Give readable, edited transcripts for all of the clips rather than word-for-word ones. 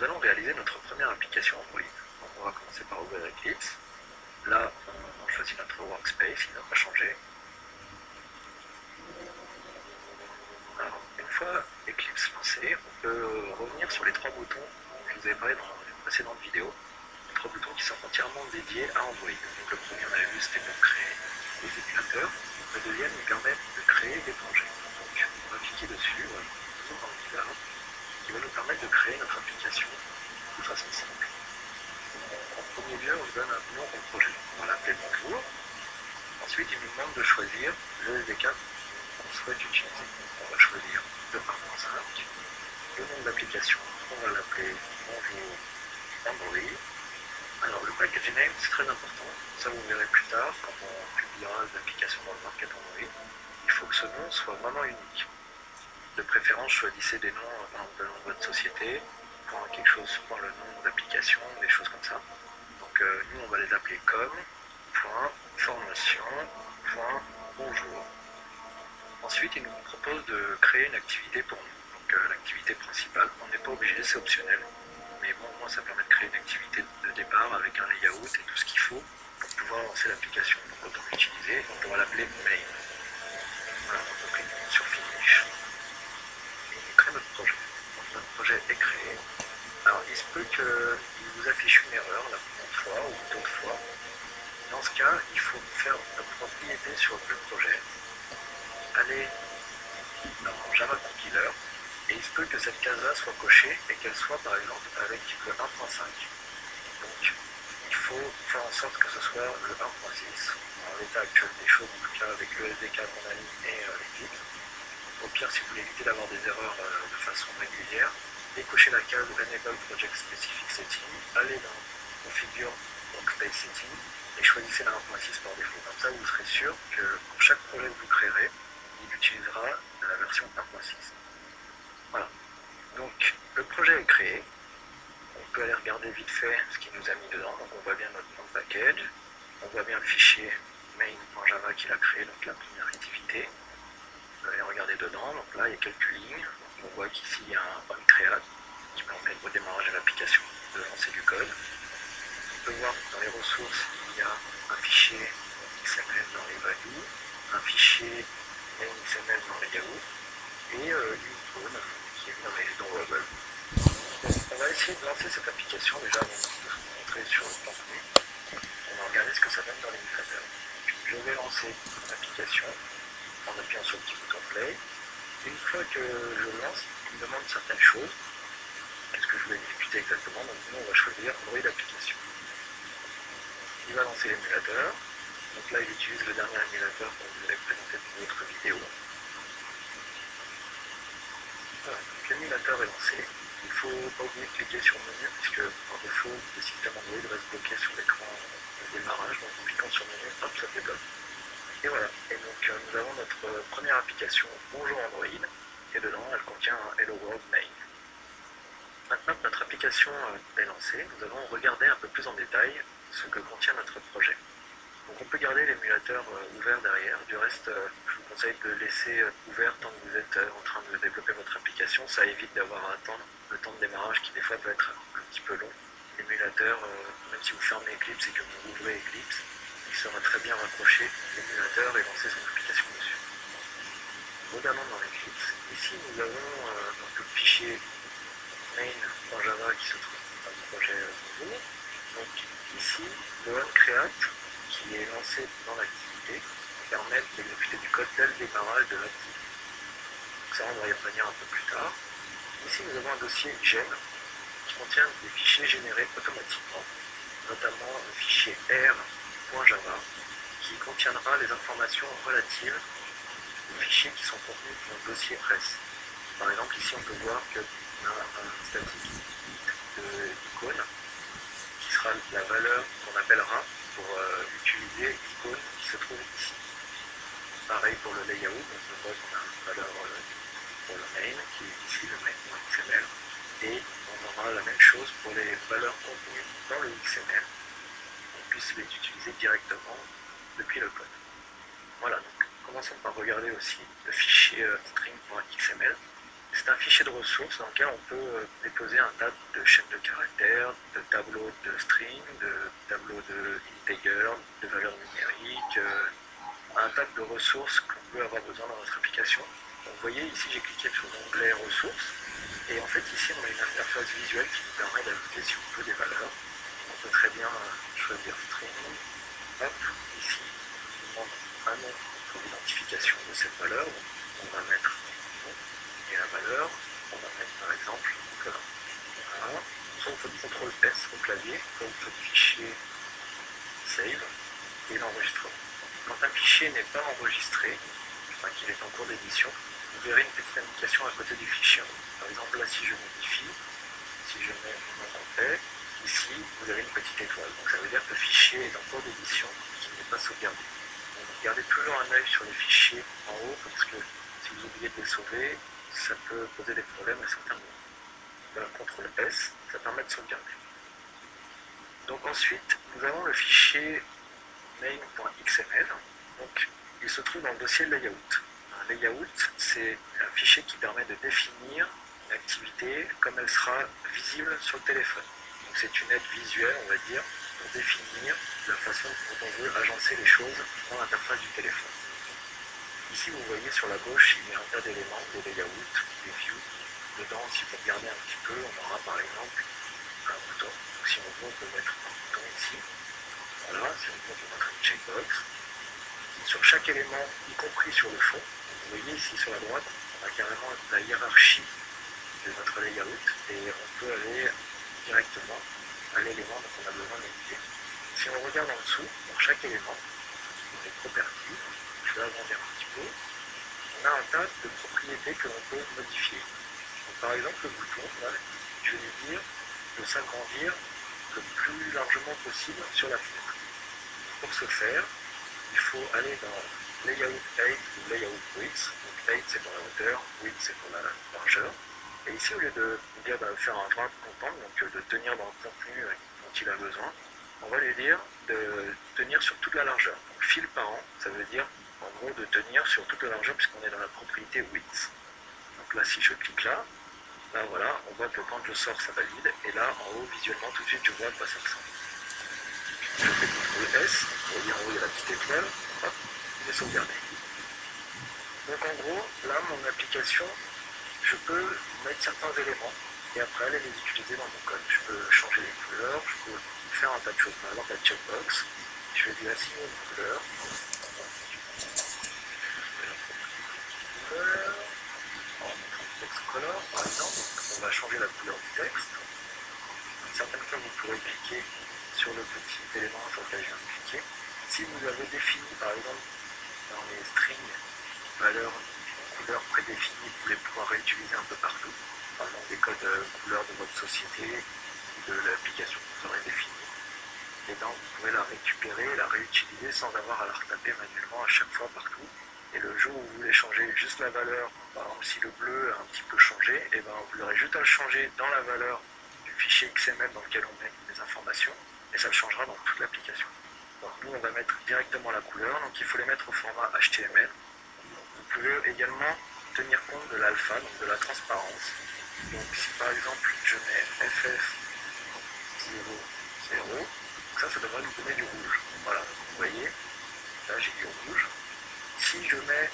nous allons réaliser notre première application Android. Donc on va commencer par ouvrir Eclipse. Là, on choisit notre workspace, il n'a pas changé. Alors, une fois Eclipse lancé, on peut revenir sur les trois boutons que je vous avais parlé dans une précédente vidéo. Les trois boutons qui sont entièrement dédiés à Android. Donc le premier, on avait vu, c'était pour créer des émulateurs. Le deuxième nous permet de créer des projets. Donc on va cliquer dessus, voilà, toujours dans le là, qui va nous permettre de créer notre application de façon simple. En premier lieu, on nous donne un nom au projet. On va l'appeler Bonjour. Ensuite, il nous demande de choisir le SDK qu'on souhaite utiliser. On va choisir le 1.5. Le nom de l'application, on va l'appeler Bonjour Android. Alors, le package name, c'est très important. Ça, vous verrez plus tard, quand on publiera l'application dans le market Android. Il faut que ce nom soit vraiment unique. De préférence, choisissez des noms, par exemple, le nom de votre société, quelque chose pour le nom d'application, des choses comme ça. Donc, nous, on va les appeler comme .formation.bonjour. Ensuite, il nous propose de créer une activité pour nous. Donc, l'activité principale, on n'est pas obligé, c'est optionnel. Mais bon, moi, ça permet de créer une activité de départ avec un layout et tout ce qu'il faut pour pouvoir lancer l'application. Donc, autant l'utiliser. Donc, on va l'appeler main. Voilà, on clique sur finish. Et on crée notre projet. Donc, notre projet est créé. Alors, il se peut qu'il vous affiche une erreur la première fois ou d'autres fois. Dans ce cas, il faut faire notre propriété sur le projet. Aller dans Java Compiler. Et il se peut que cette case-là soit cochée et qu'elle soit par exemple avec le 1.5. Donc il faut faire en sorte que ce soit le 1.6 en l'état actuel des choses, en tout cas avec le SDK qu'on a mis et l'Eclipse. Au pire, si vous voulez éviter d'avoir des erreurs de façon régulière, décochez la case Enable Project Specific Setting, allez dans Configure Workspace Setting et choisissez la 1.6 par défaut. Comme ça, vous serez sûr que pour chaque projet que vous créerez, il utilisera la version 1.6. Voilà, donc le projet est créé, on peut aller regarder vite fait ce qu'il nous a mis dedans, donc on voit bien notre nom de package, on voit bien le fichier main.java qu'il a créé, donc la première activité. Vous allez regarder dedans, donc là il y a quelques lignes, on voit qu'ici il y a un onCreate qui permet au démarrage de l'application de lancer du code. On peut voir que dans les ressources il y a un fichier XML dans les values, un fichier main XML dans les Yahoo, et une icône qui est dans Wobble. Donc, on va essayer de lancer cette application déjà avant de vous montrer sur le contenu. On va regarder ce que ça donne dans l'émulateur. Je vais lancer l'application en appuyant sur le petit bouton play. Une fois que je lance, il me demande certaines choses. Qu'est-ce que je vais exécuter exactement? Donc nous, on va choisir Android application. Il va lancer l'émulateur. Donc là, il utilise le dernier émulateur qu'on vous avait présenté dans une autre vidéo. Voilà, donc l'émulateur est lancé. Il ne faut pas oublier de cliquer sur le menu puisque par défaut le système Android reste bloqué sur l'écran de démarrage, donc en cliquant sur le menu, hop, ça débloque. Et voilà, et donc nous avons notre première application Bonjour Android, et dedans elle contient un Hello World main. Maintenant que notre application est lancée, nous allons regarder un peu plus en détail ce que contient notre projet. Donc on peut garder l'émulateur ouvert derrière, du reste je vous conseille de le laisser ouvert tant que vous êtes en train de développer votre application, ça évite d'avoir à attendre le temps de démarrage qui des fois peut être un petit peu long. L'émulateur, même si vous fermez Eclipse et que vous ouvrez Eclipse, il sera très bien raccroché l'émulateur et lancer son application dessus. Regardons dans l'Eclipse, ici nous avons donc le fichier main.java qui se trouve dans le projet Bonjour. Donc ici, le onCreate qui est lancé dans l'activité permet d'exécuter du code dès le démarrage de l'activité. Donc ça, on va y revenir un peu plus tard. Ici, nous avons un dossier gem qui contient des fichiers générés automatiquement, notamment le fichier r.java qui contiendra les informations relatives aux fichiers qui sont contenus dans le dossier res. Par exemple, ici, on peut voir qu'on a un statique d'icône qui sera la valeur qu'on appellera pour utiliser l'icône qui se trouve ici. Pareil pour le layout, donc on voit qu'on a une valeur pour le main qui est ici, le main.xml, et on aura la même chose pour les valeurs contenues dans le XML, qu'on puisse les utiliser directement depuis le code. Voilà, donc commençons par regarder aussi le fichier string.xml. c'est un fichier de ressources dans lequel on peut déposer un tas de chaînes de caractères, de tableaux de string, de tableaux de integer, de valeurs numériques, un tas de ressources qu'on peut avoir besoin dans notre application. Donc, vous voyez ici j'ai cliqué sur l'onglet ressources et en fait ici on a une interface visuelle qui nous permet d'ajouter si on veut des valeurs. On peut très bien choisir string. Hop, ici on demande un nom pour l'identification de cette valeur. Donc, on va mettre le nom et la valeur. On va mettre par exemple Nicolas. Voilà. Soit vous faites CTRL S au clavier, soit vous faites fichier save et l'enregistrement. Quand un fichier n'est pas enregistré, enfin qu'il est en cours d'édition, vous verrez une petite indication à côté du fichier. Par exemple là si je modifie, si je mets mon nom en paix, ici vous avez une petite étoile. Donc ça veut dire que le fichier est en cours d'édition et qu'il n'est pas sauvegardé. Donc gardez toujours un œil sur les fichiers en haut parce que si vous oubliez de les sauver, ça peut poser des problèmes à certains moments. Voilà, CTRL S, ça permet de sauvegarder. Donc ensuite, nous avons le fichier main.xml. Donc il se trouve dans le dossier layout. Un layout, c'est un fichier qui permet de définir une activité comme elle sera visible sur le téléphone. Donc c'est une aide visuelle, on va dire, pour définir la façon dont on veut agencer les choses dans l'interface du téléphone. Ici, vous voyez sur la gauche, il y a un tas d'éléments, des layouts, des views. Dedans, si vous regardez un petit peu, on aura par exemple un bouton. Donc si on veut, on peut mettre un bouton ici. Voilà, si on veut, on peut mettre une checkbox. Sur chaque élément, y compris sur le fond, vous voyez ici sur la droite, on a carrément la hiérarchie de notre layout et on peut aller directement à l'élément dont on a besoin d'éditer. Si on regarde en dessous, pour chaque élément, les properties, je vais agrandir un petit peu, on a un tas de propriétés que l'on peut modifier. Donc, par exemple, le bouton, là, je vais lui dire de s'agrandir le plus largement possible sur la fenêtre. Pour ce faire, il faut aller dans Layout Height ou Layout Width. Donc Height c'est pour la hauteur, Width c'est pour la largeur. Et ici, au lieu de dire de faire un wrap content, donc de tenir dans le contenu dont il a besoin, on va lui dire de tenir sur toute la largeur. Donc fil par an, ça veut dire en gros de tenir sur toute la largeur puisqu'on est dans la propriété Width. Donc là, si je clique là, voilà, on voit que quand je sors, ça valide. Et là, en haut, visuellement, tout de suite, je vois à quoi ça ressemble. Je fais CTRL S, vous voyez en haut il y a la petite étoile, hop, et sauvegarder. Donc en gros, là mon application, je peux mettre certains éléments et après aller les utiliser dans mon code. Je peux changer les couleurs, je peux faire un tas de choses. Par exemple la checkbox, je vais lui assigner une couleur. Text color par exemple, on va changer la couleur du texte. Certaines fois vous pourrez cliquer sur le petit élément sur lequel je viens de cliquer. Si vous avez défini par exemple dans les strings valeurs, couleurs prédéfinies, vous les pouvoir réutiliser un peu partout. Par exemple des codes couleurs de votre société ou de l'application que vous aurez définie. Et donc vous pouvez la récupérer, la réutiliser sans avoir à la retaper manuellement à chaque fois partout. Et le jour où vous voulez changer juste la valeur, par exemple si le bleu a un petit peu changé, et ben vous aurez juste à le changer dans la valeur du fichier XML dans lequel on met les informations, et ça le changera dans toute l'application. Donc nous on va mettre directement la couleur, donc il faut les mettre au format HTML. Vous pouvez également tenir compte de l'alpha, donc de la transparence. Donc si par exemple je mets FF00, ça devrait nous donner du rouge. Voilà, vous voyez, là j'ai du rouge. Si je mets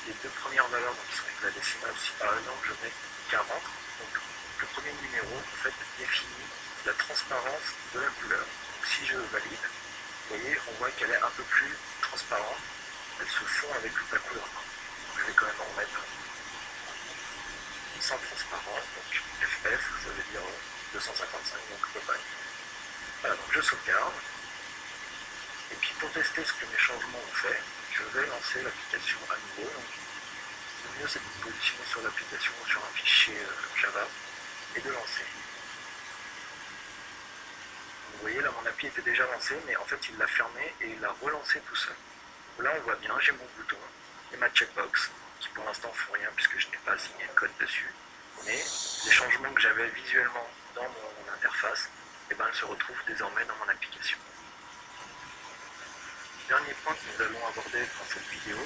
les deux premières valeurs, donc qui sont hexadécimales, si par exemple je mets 40, donc le premier numéro en fait définit la transparence de la couleur. Donc si je valide, vous voyez, on voit qu'elle est un peu plus transparente, elle se fond avec la couleur. Donc, je vais quand même en mettre sans transparence, donc FF, ça veut dire 255, donc global. Voilà, donc je sauvegarde. Et puis pour tester ce que mes changements ont fait, je vais lancer l'application à nouveau. Donc, le mieux c'est de vous positionner sur l'application sur un fichier Java et de lancer. Vous voyez là mon appli était déjà lancé, mais en fait il l'a fermé et il l'a relancé tout seul. Donc, là on voit bien, j'ai mon bouton et ma checkbox qui pour l'instant font rien puisque je n'ai pas assigné de code dessus. Mais les changements que j'avais visuellement dans mon interface, eh ben, elles se retrouvent désormais dans mon application. Dernier point que nous allons aborder dans cette vidéo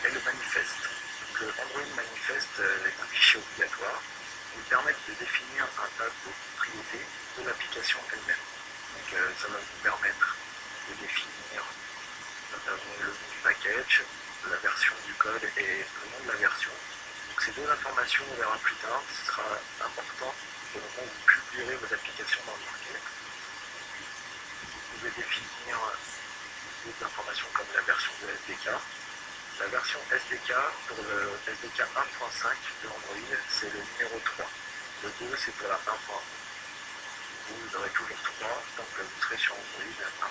est le manifeste. Donc que Android Manifest est un fichier obligatoire qui permet de définir un tas de propriétés de l'application elle-même. Donc ça va vous permettre de définir notamment le nom du package, la version du code et le nom de la version. Donc ces deux informations, on verra plus tard, ce sera important au moment où vous publierez vos applications dans le market. Vous pouvez définir d'autres informations comme la version de SDK. La version SDK, pour le SDK 1.5 de Android, c'est le numéro 3. Le 2, c'est pour la 1.1. Vous aurez toujours 3 tant que vous serez sur Android 1.5.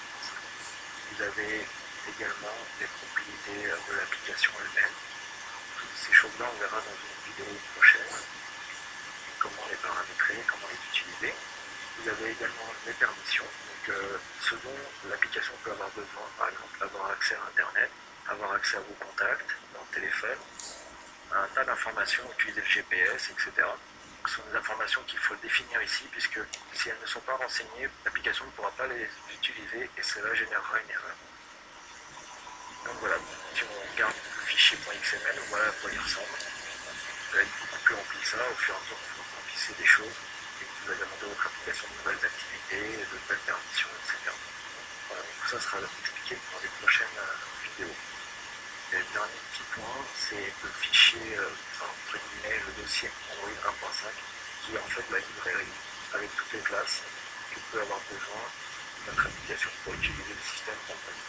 Vous avez également des propriétés de l'application elle-même. Toutes ces choses-là, on verra dans une vidéo prochaine. Comment les paramétrer, comment les utiliser. Vous avez également les permissions, donc ce dont l'application peut avoir besoin, par exemple avoir accès à Internet, avoir accès à vos contacts dans le téléphone, un tas d'informations, utiliser le GPS, etc. Donc, ce sont des informations qu'il faut définir ici, puisque si elles ne sont pas renseignées, l'application ne pourra pas les utiliser et cela générera une erreur. Donc voilà, si on regarde le fichier .xml, voilà à quoi il ressemble. Vous allez beaucoup plus remplir ça au fur et à mesure que vous remplissez des choses et que vous allez demander à votre application de nouvelles activités, de nouvelles permissions, etc. Voilà, tout ça sera expliqué dans les prochaines vidéos. Et le dernier petit point, c'est le fichier, entre guillemets, le dossier Android 1.5, qui est en fait la librairie avec toutes les classes que peut avoir besoin de notre application pour utiliser le système Android.